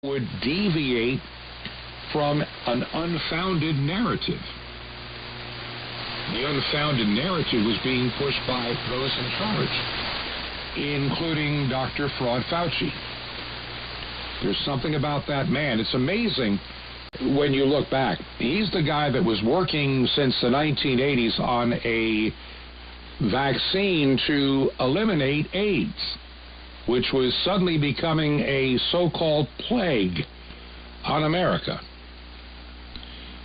would deviate from an unfounded narrative. The unfounded narrative was being pushed by those in charge, including Dr. Fraud Fauci. There's something about that man. It's amazing when you look back. He's the guy that was working since the 1980s on a vaccine to eliminate AIDS, which was suddenly becoming a so-called plague on America.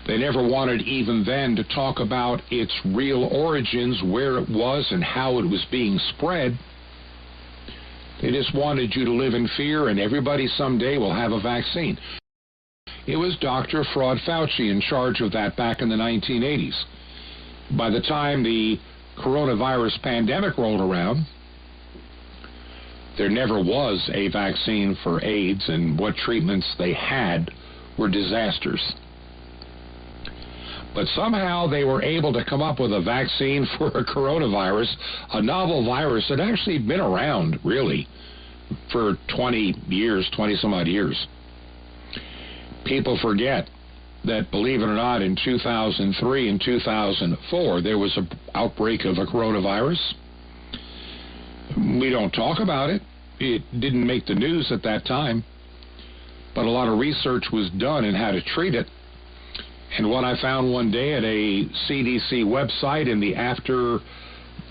They never wanted even then to talk about its real origins, where it was and how it was being spread. They just wanted you to live in fear and everybody someday will have a vaccine. It was Dr. Fraud Fauci in charge of that back in the 1980s. By the time the coronavirus pandemic rolled around, there never was a vaccine for AIDS, and what treatments they had were disasters. But somehow they were able to come up with a vaccine for a coronavirus, a novel virus that actually been around, really, for 20 years, 20-some-odd years. People forget that, believe it or not, in 2003 and 2004, there was an outbreak of a coronavirus. We don't talk about it. It didn't make the news at that time. But a lot of research was done in how to treat it. And what I found one day at a CDC website in the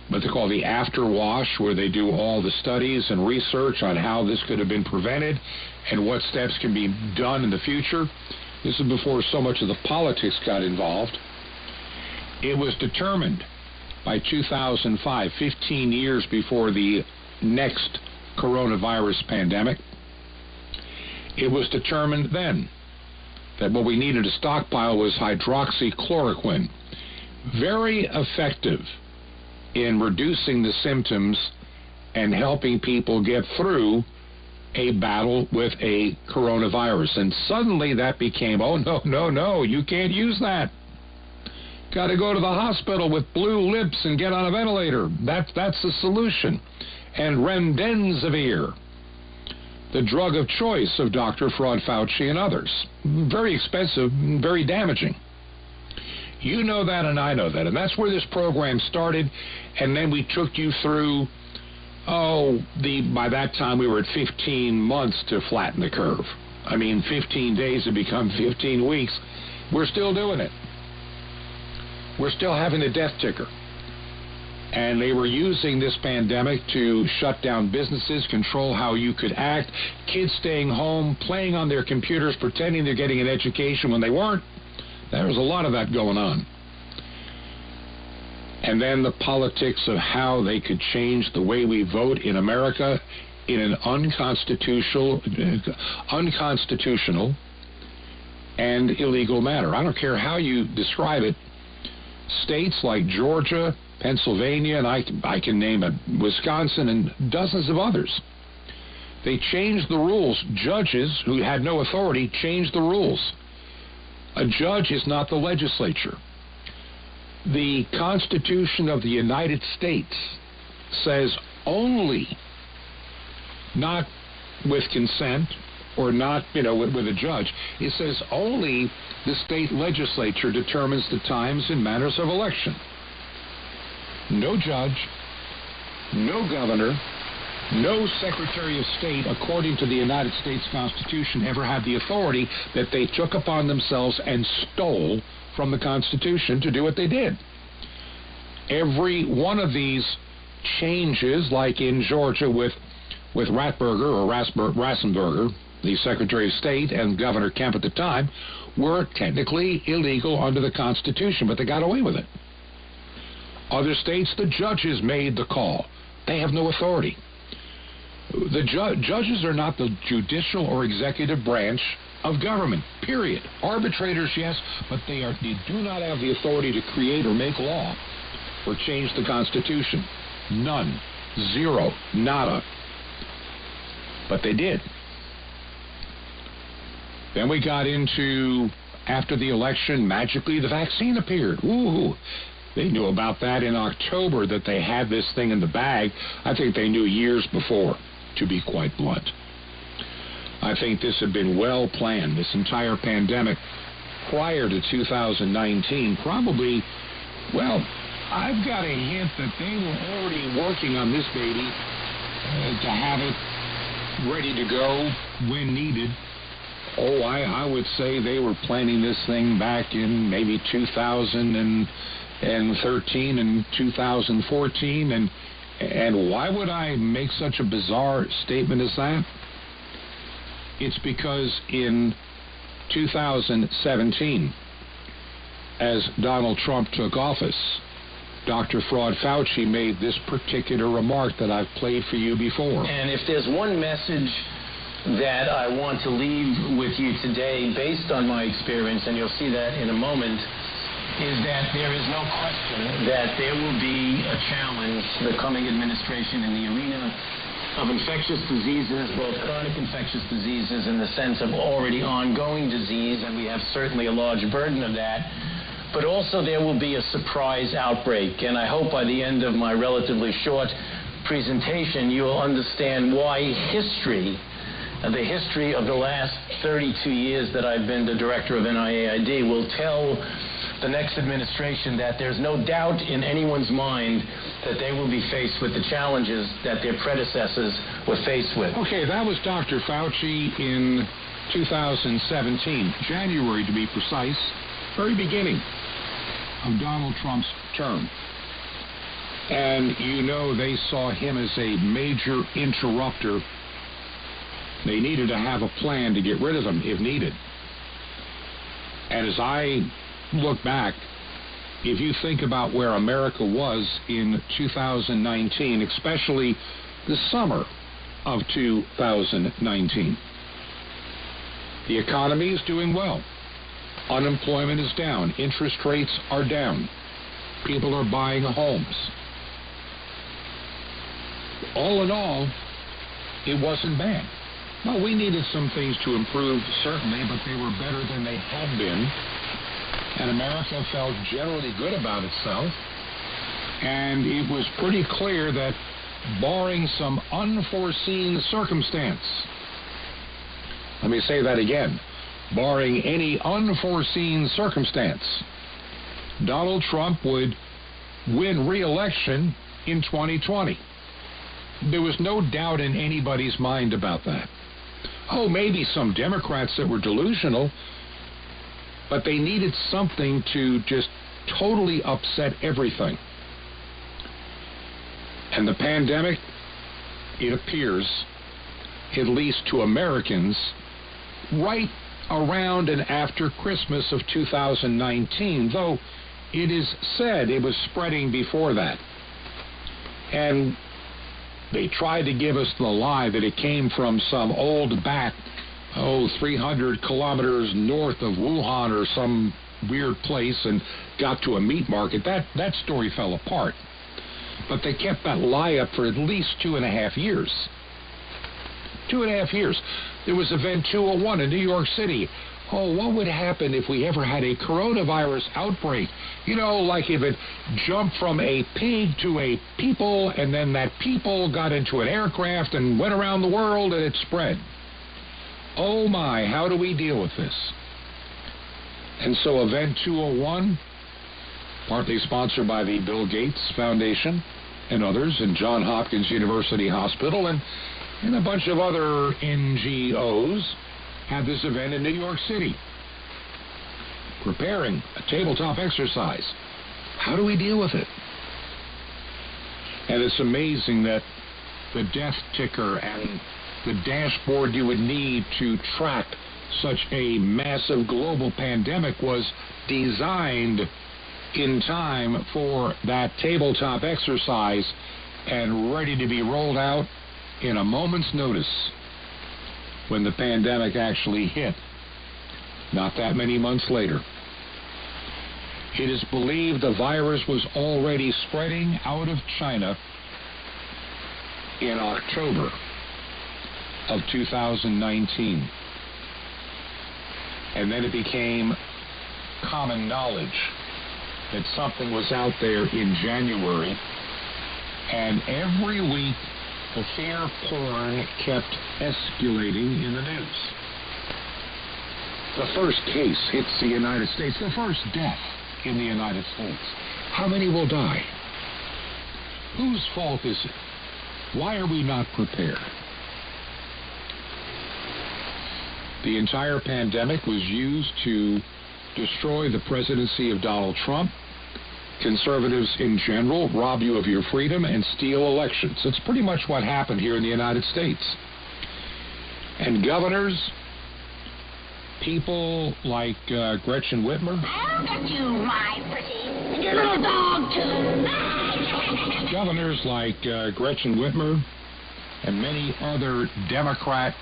what they call the after wash, where they do all the studies and research on how this could have been prevented and what steps can be done in the future. This is before so much of the politics got involved. It was determined by 2005, 15 years before the next coronavirus pandemic, it was determined then that what we needed to stockpile was hydroxychloroquine. Very effective in reducing the symptoms and helping people get through a battle with a coronavirus. And suddenly that became, oh, no, you can't use that. Got to go to the hospital with blue lips and get on a ventilator. That's the solution. And remdesivir, the drug of choice of Dr. Fraud Fauci and others. Very expensive, very damaging. You know that and I know that. And that's where this program started. And then we took you through, by that time we were at 15 months to flatten the curve. I mean, 15 days have become 15 weeks. We're still doing it. We're still having the death ticker. And they were using this pandemic to shut down businesses, control how you could act, kids staying home, playing on their computers, pretending they're getting an education when they weren't. There was a lot of that going on. And then the politics of how they could change the way we vote in America in an unconstitutional and illegal manner. I don't care how you describe it. States like Georgia, Pennsylvania, and I can name it, Wisconsin, and dozens of others. They changed the rules. Judges who had no authority changed the rules. A judge is not the legislature. The Constitution of the United States says only, not with consent or not, with a judge, it says only the state legislature determines the times and manners of election. No judge, no governor, no Secretary of State, according to the United States Constitution, ever had the authority that they took upon themselves and stole from the Constitution to do what they did. Every one of these changes, like in Georgia with Rassenberger, the Secretary of State, and Governor Kemp at the time, were technically illegal under the Constitution, but they got away with it. Other states, the judges made the call. They have no authority. The judges are not the judicial or executive branch of government, period. Arbitrators, yes, but they do not have the authority to create or make law or change the Constitution. None. Zero. Nada. But they did. Then we got into, after the election, magically the vaccine appeared. Ooh. They knew about that in October, that they had this thing in the bag. I think they knew years before, to be quite blunt. I think this had been well planned, this entire pandemic prior to 2019. Probably, well, I've got a hint that they were already working on this baby to have it ready to go when needed. Oh, I would say they were planning this thing back in maybe 2013 and 2014. And why would I make such a bizarre statement as that? It's because in 2017, as Donald Trump took office, Dr. Fraud Fauci made this particular remark that I've played for you before. And if there's one message that I want to leave with you today, based on my experience, and you'll see that in a moment, is that there is no question that there will be a challenge, the coming administration, in the arena of infectious diseases, both chronic infectious diseases in the sense of already ongoing disease, and we have certainly a large burden of that, but also there will be a surprise outbreak. And I hope by the end of my relatively short presentation, you will understand why the history of the last 32 years that I've been the director of NIAID will tell the next administration that there's no doubt in anyone's mind that they will be faced with the challenges that their predecessors were faced with. Okay, that was Dr. Fauci in 2017, January to be precise, very beginning of Donald Trump's term. And you know they saw him as a major interrupter. They needed to have a plan to get rid of him if needed. And as I look back, if you think about where America was in 2019, especially the summer of 2019, the economy is doing well. Unemployment is down. Interest rates are down. People are buying homes. All in all, it wasn't bad. Well, we needed some things to improve, certainly, but they were better than they had been. And America felt generally good about itself. And it was pretty clear that, barring some unforeseen circumstance, let me say that again, barring any unforeseen circumstance, Donald Trump would win re-election in 2020. There was no doubt in anybody's mind about that. Oh, maybe some Democrats that were delusional, but they needed something to just totally upset everything. And the pandemic, it appears, at least to Americans, right around and after Christmas of 2019, though it is said it was spreading before that. And they tried to give us the lie that it came from some old bat, 300 kilometers north of Wuhan or some weird place and got to a meat market. That story fell apart. But they kept that lie up for at least 2.5 years. 2.5 years. There was Event 201 in New York City. Oh, what would happen if we ever had a coronavirus outbreak? You know, like if it jumped from a pig to a people, and then that people got into an aircraft and went around the world and it spread. Oh my, how do we deal with this? And so Event 201, partly sponsored by the Bill Gates Foundation and others, and Johns Hopkins University Hospital, and a bunch of other NGOs, had this event in New York City, preparing a tabletop exercise. How do we deal with it? And it's amazing that the death ticker and the dashboard you would need to track such a massive global pandemic was designed in time for that tabletop exercise and ready to be rolled out in a moment's notice when the pandemic actually hit, not that many months later. It is believed the virus was already spreading out of China in October of 2019. And then it became common knowledge that something was out there in January. And every week The fear porn kept escalating in the news. The first case hits the United States, the first death in the United States. How many will die? Whose fault is it? Why are we not prepared? The entire pandemic was used to destroy the presidency of Donald Trump. Conservatives in general rob you of your freedom and steal elections. That's pretty much what happened here in the United States. And governors, people like Gretchen Whitmer. Look at you, my pretty, and your little dog, too. Governors like Gretchen Whitmer and many other Democrat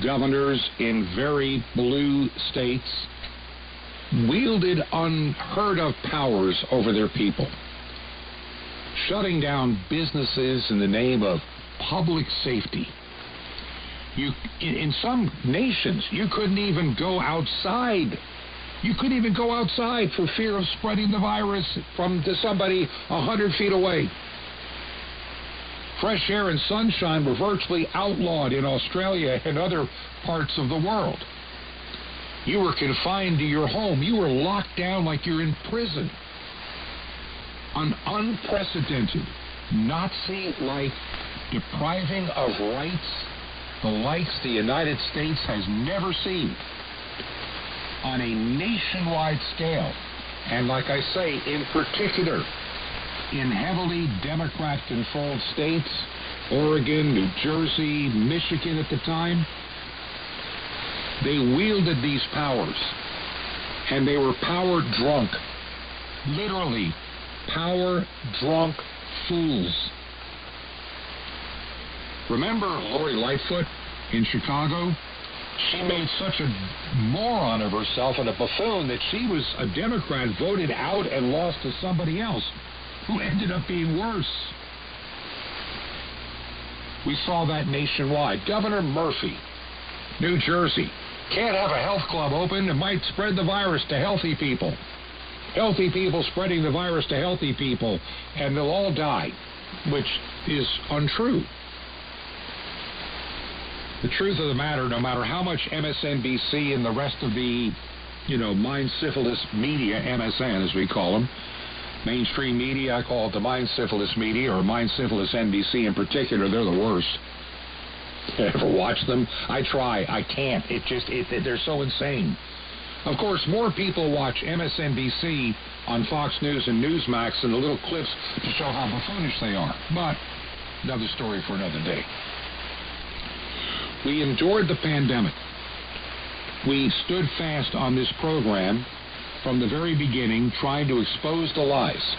governors in very blue states wielded unheard of powers over their people, shutting down businesses in the name of public safety. In some nations, you couldn't even go outside. You couldn't even go outside for fear of spreading the virus to somebody 100 feet away. Fresh air and sunshine were virtually outlawed in Australia and other parts of the world. You were confined to your home. You were locked down like you're in prison. An unprecedented Nazi-like depriving of rights, the likes the United States has never seen, on a nationwide scale. And like I say, in particular, in heavily Democrat-controlled states, Oregon, New Jersey, Michigan at the time, they wielded these powers, and they were power drunk, literally power drunk fools. Remember Lori Lightfoot in Chicago? She made such a moron of herself and a buffoon that she was a Democrat, voted out and lost to somebody else who ended up being worse. We saw that nationwide. Governor Murphy, New Jersey, can't have a health club open. It might spread the virus to healthy people. Healthy people spreading the virus to healthy people, and they'll all die, which is untrue. The truth of the matter, no matter how much MSNBC and the rest of the, mind syphilis media, MSN as we call them, mainstream media, I call it the mind syphilis media, or mind syphilis NBC in particular, they're the worst. Ever watch them? I try. I can't. They're so insane. Of course, more people watch MSNBC on Fox News and Newsmax than the little clips to show how buffoonish they are. But another story for another day. We endured the pandemic. We stood fast on this program from the very beginning, trying to expose the lies.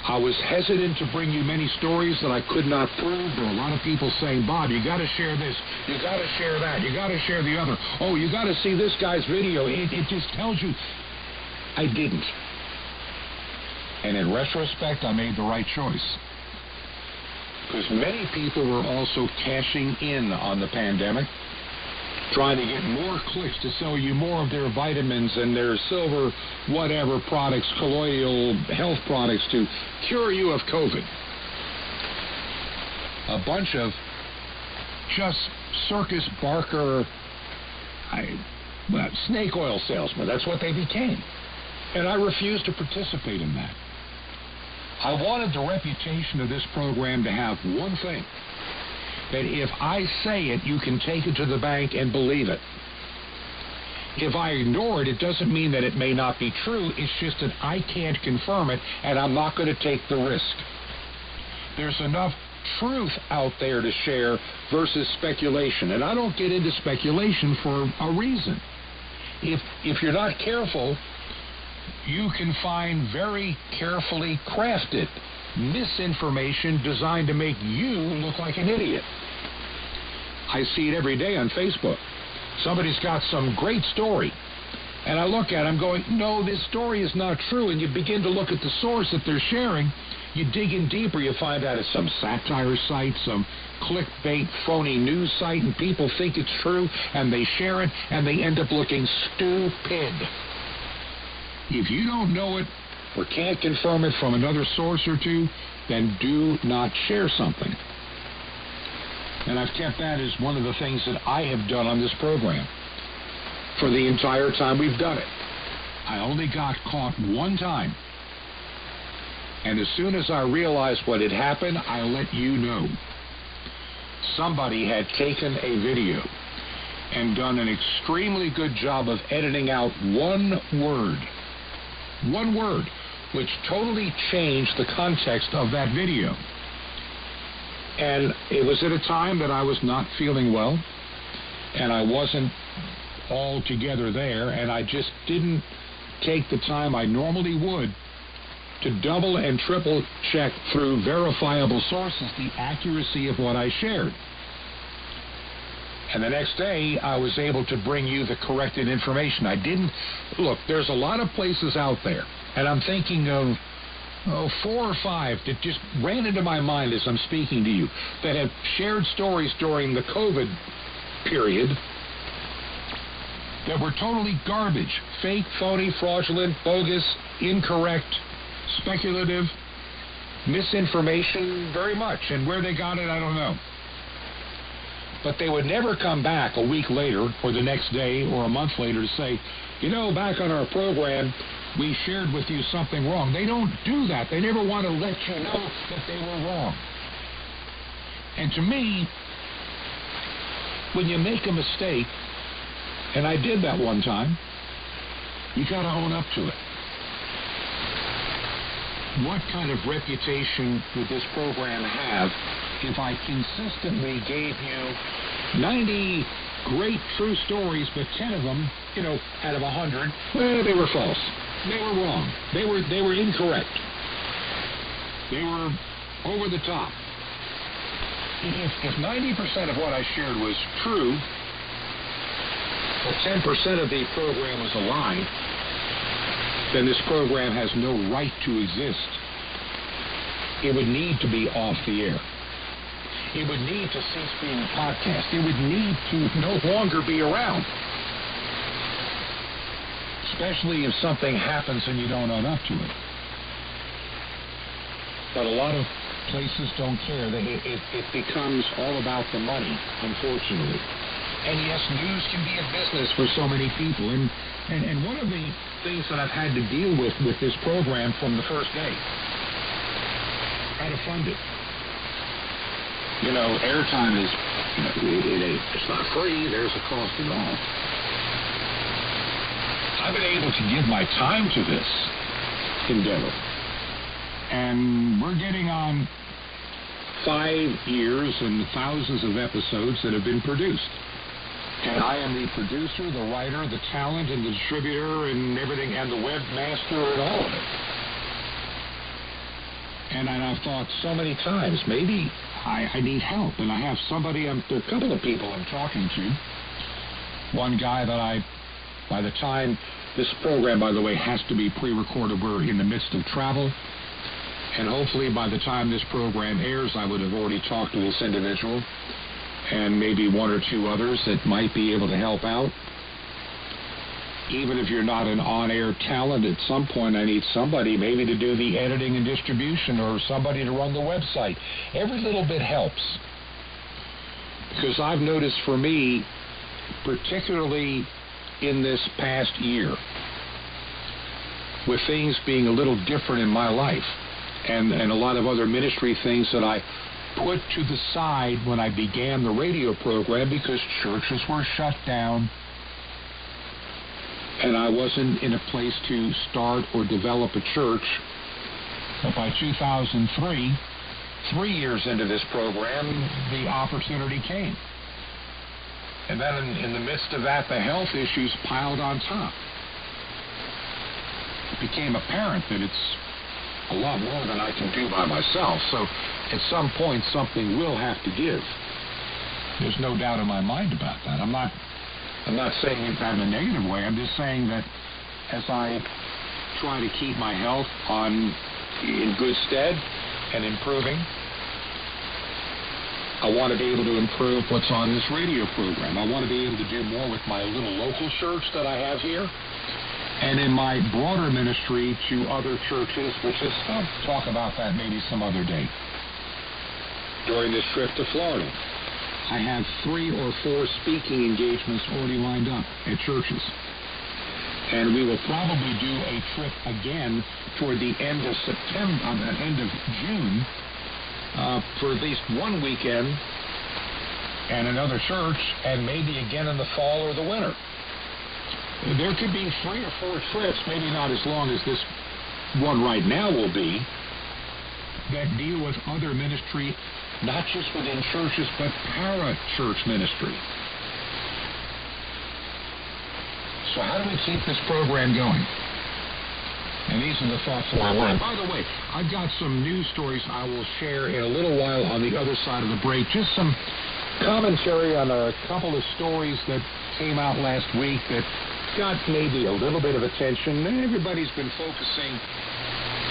I was hesitant to bring you many stories that I could not prove. There were a lot of people saying, Bob, you got to share this, you got to share that, you got to share the other. Oh, you got to see this guy's video. It just tells you. I didn't. And in retrospect, I made the right choice. Because many people were also cashing in on the pandemic, trying to get more clicks to sell you more of their vitamins and their silver whatever products, colloidal health products to cure you of COVID. A bunch of just circus barker, snake oil salesmen. That's what they became. And I refused to participate in that. I wanted the reputation of this program to have one thing, that if I say it, you can take it to the bank and believe it. If I ignore it, it doesn't mean that it may not be true. It's just that I can't confirm it, and I'm not going to take the risk. There's enough truth out there to share versus speculation, and I don't get into speculation for a reason. If you're not careful, you can find very carefully crafted misinformation designed to make you look like an idiot. I see it every day on Facebook. Somebody's got some great story, and I look at it, I'm going, no, this story is not true, and you begin to look at the source that they're sharing. You dig in deeper, you find out it's some satire site, some clickbait, phony news site, and people think it's true, and they share it, and they end up looking stupid. If you don't know it or can't confirm it from another source or two, then do not share something. And I've kept that as one of the things that I have done on this program for the entire time we've done it. I only got caught one time. And as soon as I realized what had happened, I let you know. Somebody had taken a video and done an extremely good job of editing out one word, which totally changed the context of that video. And it was at a time that I was not feeling well, and I wasn't altogether there, and I just didn't take the time I normally would to double and triple check through verifiable sources the accuracy of what I shared. And the next day, I was able to bring you the corrected information. I didn't... Look, there's a lot of places out there, and I'm thinking of 4 or 5 that just ran into my mind as I'm speaking to you, that have shared stories during the COVID period that were totally garbage. Fake, phony, fraudulent, bogus, incorrect, speculative, misinformation, very much. And where they got it, I don't know. But they would never come back a week later or the next day or a month later to say, you know, back on our program, we shared with you something wrong. They don't do that. They never want to let you know that they were wrong. And to me, when you make a mistake, and I did that one time, you got to own up to it. What kind of reputation would this program have if I consistently gave you 90 great true stories, but 10 of them, you know, out of 100, well, they were false. They were wrong. They were incorrect. They were over the top. If 90% of what I shared was true, but 10% of the program was a lie, then this program has no right to exist. It would need to be off the air. It would need to cease being a podcast. It would need to no longer be around. Especially if something happens and you don't own up to it. But a lot of places don't care. It becomes all about the money, unfortunately. And yes, news can be a business for so many people. And one of the things that I've had to deal with this program from the first day, how to fund it. You know, airtime is, it's not free. There's a cost involved. I've been able to give my time to this endeavor. And we're getting on 5 years and thousands of episodes that have been produced. And I am the producer, the writer, the talent, and the distributor, and everything, and the webmaster, and all of it. And I've thought so many times, maybe I need help, and I have somebody, there are a couple of people I'm talking to. One guy that by the time this program, by the way, has to be pre-recorded, we're in the midst of travel, and hopefully by the time this program airs, I would have already talked to this individual, and maybe 1 or 2 others that might be able to help out. Even if you're not an on-air talent, at some point I need somebody maybe to do the editing and distribution, or somebody to run the website. Every little bit helps. Because I've noticed for me, particularly in this past year, with things being a little different in my life, and a lot of other ministry things that I put to the side when I began the radio program because churches were shut down, and I wasn't in a place to start or develop a church. But by 2003, 3 years into this program, the opportunity came. And then in the midst of that, the health issues piled on top. It became apparent that it's a lot more than I can do by myself. So at some point, something will have to give. There's no doubt in my mind about that. I'm not saying it in a negative way. I'm just saying that as I try to keep my health in good stead and improving, I want to be able to improve what's on this radio program. I want to be able to do more with my little local church that I have here, and in my broader ministry to other churches, which is, I'll talk about that maybe some other day during this trip to Florida. I have 3 or 4 speaking engagements already lined up at churches. And we will probably do a trip again toward the end of September, end of June, for at least one weekend and another church, and maybe again in the fall or the winter. There could be 3 or 4 trips, maybe not as long as this one right now will be, that deal with other ministry, not just within churches, but para-church ministry. So how do we keep this program going? And these are the thoughts of my mind. By the way, I've got some news stories I will share in a little while on the other side of the break. Just some commentary on a couple of stories that came out last week that got maybe a little bit of attention. Everybody's been focusing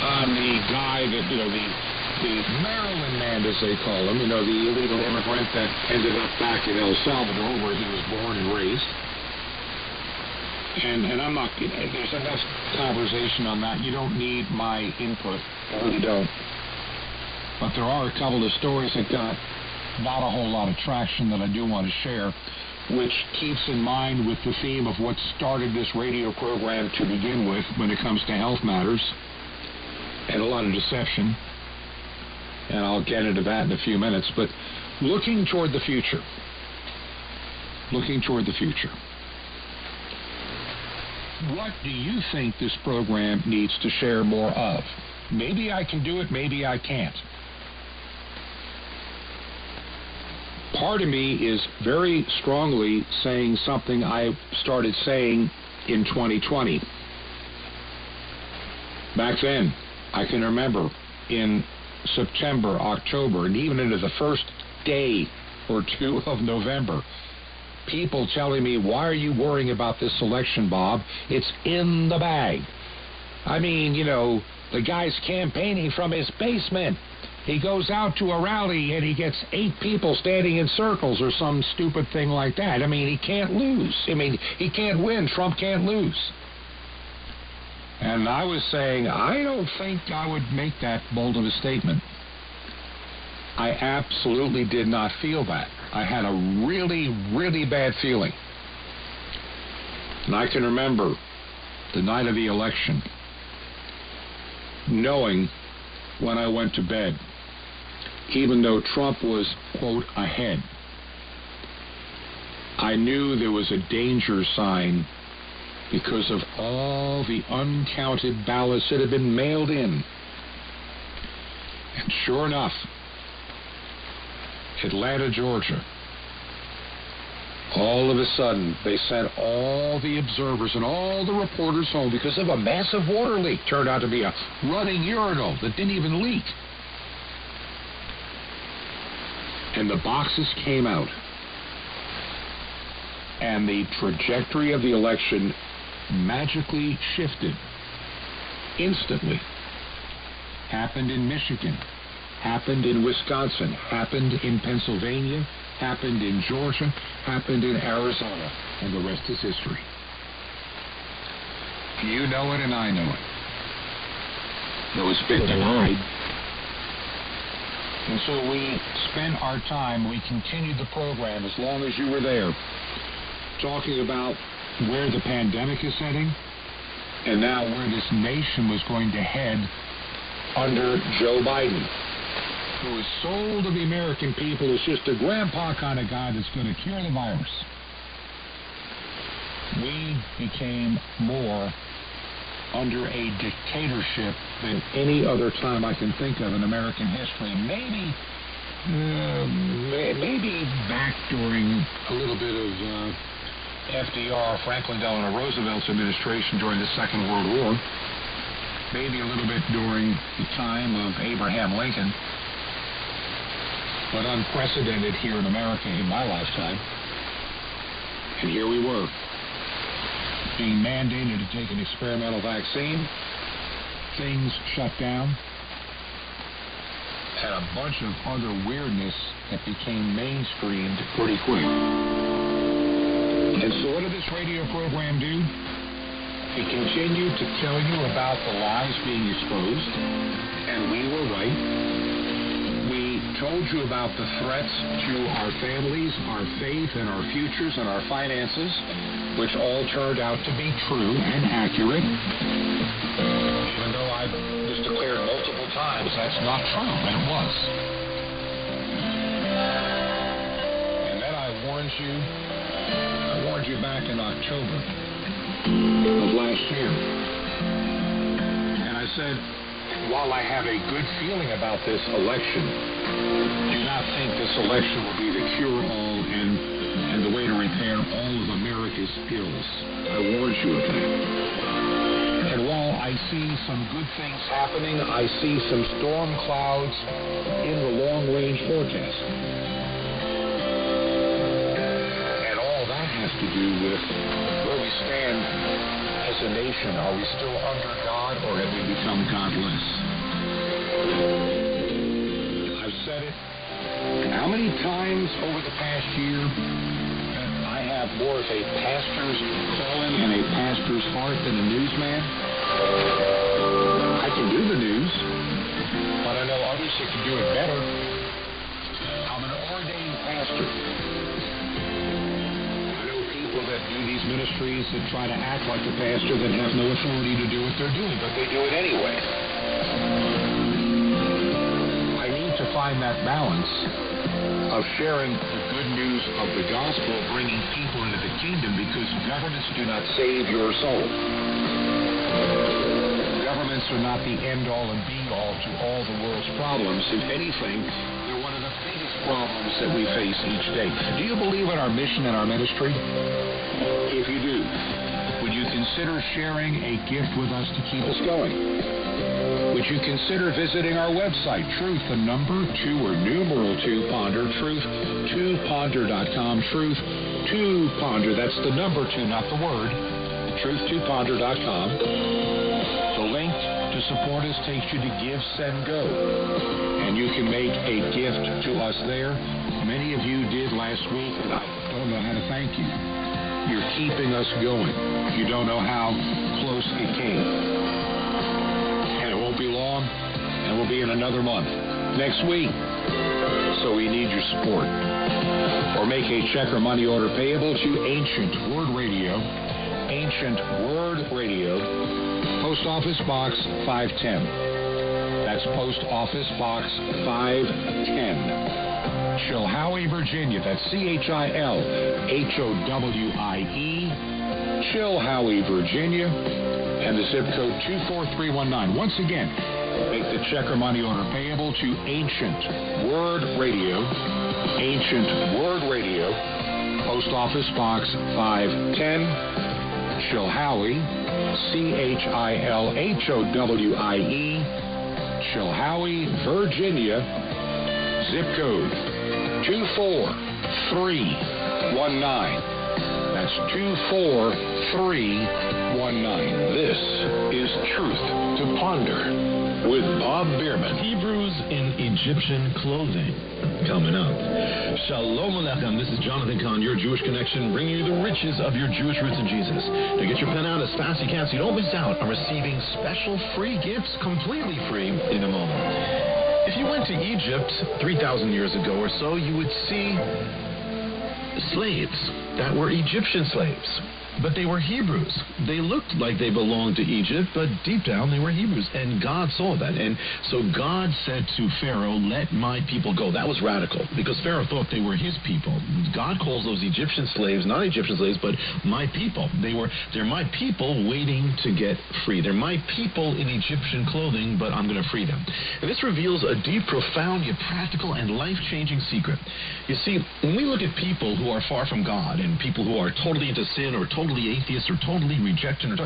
on the guy that, the Maryland man, as they call him, the illegal immigrant that ended up back in El Salvador where he was born and raised. And I'm not, there's enough conversation on that. You don't need my input. You really don't. But there are a couple of stories that got not a whole lot of traction that I do want to share, which keeps in mind with the theme of what started this radio program to begin with when it comes to health matters, and a lot of deception. And I'll get into that in a few minutes. But looking toward the future. What do you think this program needs to share more of? Maybe I can do it, maybe I can't. Part of me is very strongly saying something I started saying in 2020. Back then, I can remember in September, October, and even into the first day or 2 of November, people telling me, why are you worrying about this election, Bob? It's in the bag. I mean, the guy's campaigning from his basement. He goes out to a rally and he gets 8 people standing in circles or some stupid thing like that. I mean, he can't lose. I mean, he can't win. Trump can't lose. And I was saying, I don't think I would make that bold of a statement. I absolutely did not feel that. I had a really, really bad feeling. And I can remember the night of the election, knowing when I went to bed, even though Trump was, quote, ahead, I knew there was a danger sign because of all the uncounted ballots that had been mailed in. And sure enough, Atlanta, Georgia, all of a sudden, they sent all the observers and all the reporters home because of a massive water leak. Turned out to be a running urinal that didn't even leak. And the boxes came out. And the trajectory of the election magically shifted instantly. Happened in Michigan. Happened in Wisconsin, happened in Pennsylvania, happened in Georgia, happened in Arizona, and the rest is history. You know it and I know it. Though it's been denied. And so we spent our time, we continued the program as long as you were there, talking about where the pandemic is heading, and now where this nation was going to head under Joe Biden, who was sold to the American people as just a grandpa kind of guy that's going to cure the virus. We became more under a dictatorship than any other time I can think of in American history. Maybe back during a little bit of FDR, Franklin Delano Roosevelt's administration during the Second World War. Maybe a little bit during the time of Abraham Lincoln. But unprecedented here in America in my lifetime. And here we were, being mandated to take an experimental vaccine. Things shut down. And a bunch of other weirdness that became mainstreamed pretty quick. And so what did this radio program do? It continued to tell you about the lies being exposed. And we were right. We told you about the threats to our families, our faith, and our futures, and our finances, which all turned out to be true and accurate. Even though I've just declared multiple times that's not true, and it was. And then I warned you back in October of last year. And I said, while I have a good feeling about this election, do not think this election will be the cure-all and the way to repair all of America's ills. I warned you of that. And while I see some good things happening, I see some storm clouds in the long-range forecast. And all that has to do with where we stand as a nation. Are we still under God, or have we become godless? I've said it how many times over the past year that I have more of a pastor's calling and a pastor's heart than a newsman? I can do the news, but I know others that can do it better. I'm an ordained pastor. That do these ministries that try to act like a pastor that have no authority to do what they're doing, but they do it anyway. I need to find that balance of sharing the good news of the gospel, bringing people into the kingdom, because governments do not save your soul. Governments are not the end-all and be-all to all the world's problems. If anything, they're one of the biggest problems that we face each day. Do you believe in our mission and our ministry? If you do, would you consider sharing a gift with us to keep us going? Would you consider visiting our website, truth, the number 2 or numeral 2, ponder, truth2ponder.com, truth2ponder, that's the number 2, not the word, truth2ponder.com. The link to support us takes you to Give, Send, Go, and you can make a gift to us there. Many of you did last week, and I don't know how to thank you. You're keeping us going. You don't know how close it came. And it won't be long, and we'll be in another month, next week. So we need your support. Or make a check or money order payable to Ancient Word Radio, Post Office Box 510. That's Post Office Box 510. Chilhowie, Virginia. That's Chilhowie, Chilhowie, Virginia. And the zip code 24319. Once again, make the check or money order payable to Ancient Word Radio, Post Office Box 510, Chilhowie, Chilhowie, Virginia, zip code 24319. That's 24319. This is Truth to Ponder with Bob Bierman. Hebrews in Egyptian clothing. Coming up. Shalom Aleichem. This is Jonathan Kahn, your Jewish connection, bringing you the riches of your Jewish roots in Jesus. Now get your pen out as fast as you can so you don't miss out on receiving special free gifts, completely free, in a moment. If you went to Egypt 3,000 years ago or so, you would see slaves that were Egyptian slaves. But they were Hebrews. They looked like they belonged to Egypt, but deep down they were Hebrews. And God saw that. And so God said to Pharaoh, let my people go. That was radical, because Pharaoh thought they were his people. God calls those Egyptian slaves, not Egyptian slaves, but my people. They're my people waiting to get free. They're my people in Egyptian clothing, but I'm going to free them. And this reveals a deep, profound, yet practical and life-changing secret. You see, when we look at people who are far from God and people who are totally into sin or totally atheist or totally rejected,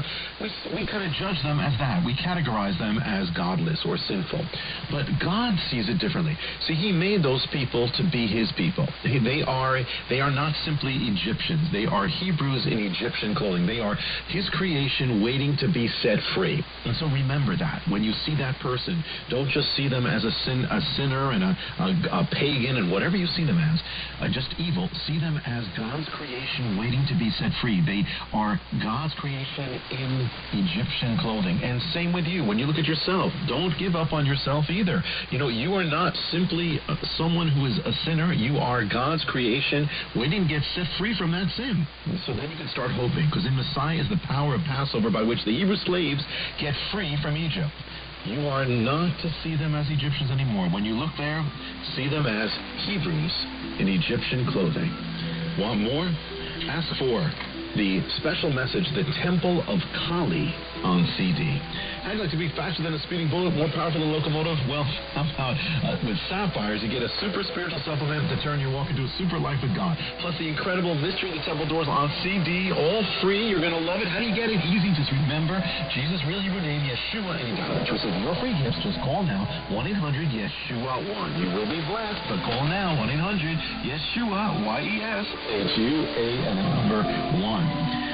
we kind of judge them as that. We categorize them as godless or sinful. But God sees it differently. See, he made those people to be his people. They are not simply Egyptians. They are Hebrews in Egyptian clothing. They are his creation waiting to be set free. And so remember that. When you see that person, don't just see them as a sinner and a pagan and whatever you see them as, just evil. See them as God's creation waiting to be set free. are God's creation in Egyptian clothing. And same with you. When you look at yourself, don't give up on yourself either. You know, you are not simply someone who is a sinner. You are God's creation waiting to get set free from that sin. So then you can start hoping, because in Messiah is the power of Passover by which the Hebrew slaves get free from Egypt. You are not to see them as Egyptians anymore. When you look there, see them as Hebrews in Egyptian clothing. Want more? Ask for the special message, The Temple of Kali, on CD. How'd you like to be faster than a speeding bullet, more powerful than a locomotive? Well, how about with Sapphires, you get a super spiritual supplement to turn your walk into a super life with God. Plus the incredible Mystery of the Temple Doors on CD, all free. You're going to love it. How do you get it? Easy. Just remember Jesus' real Hebrew name, Yeshua, and you got a choice of your free gifts. Just call now, 1-800-YESHUA-1. You will be blessed, but call now, 1-800-YESHUA, Y-E-S-H-U-A, and the number 1.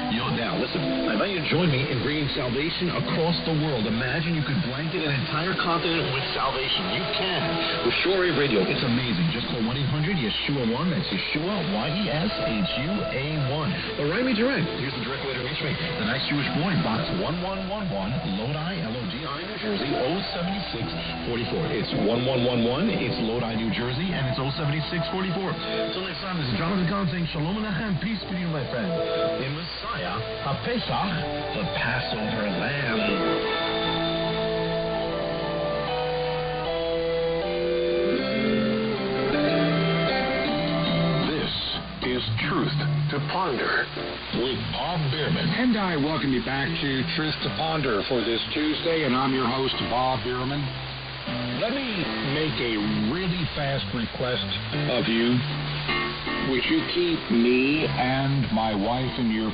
You know, now, listen, I invite you to join me in bringing salvation across the world. Imagine you could blanket an entire continent with salvation. You can. With Shorewave Radio, it's amazing. Just call 1-800-YESHUA-1. That's Yeshua, Y-E-S-H-U-A-1. Or write me direct. Here's the direct way to reach me. The Nice Jewish Boy, Box 1111, Lodi, L-O-D-I, New Jersey, 07644. It's 1111. It's Lodi, New Jersey, and it's 07644. Until next time, this is Jonathan Kahn saying Shalom Aleichem. Peace be to you, my friend. In Messiah, HaPesach, the Passover Lamb. Truth to Ponder with Bob Bierman. And I welcome you back to Truth to Ponder for this Tuesday, and I'm your host, Bob Bierman. Let me make a really fast request of you. Would you keep me and my wife in your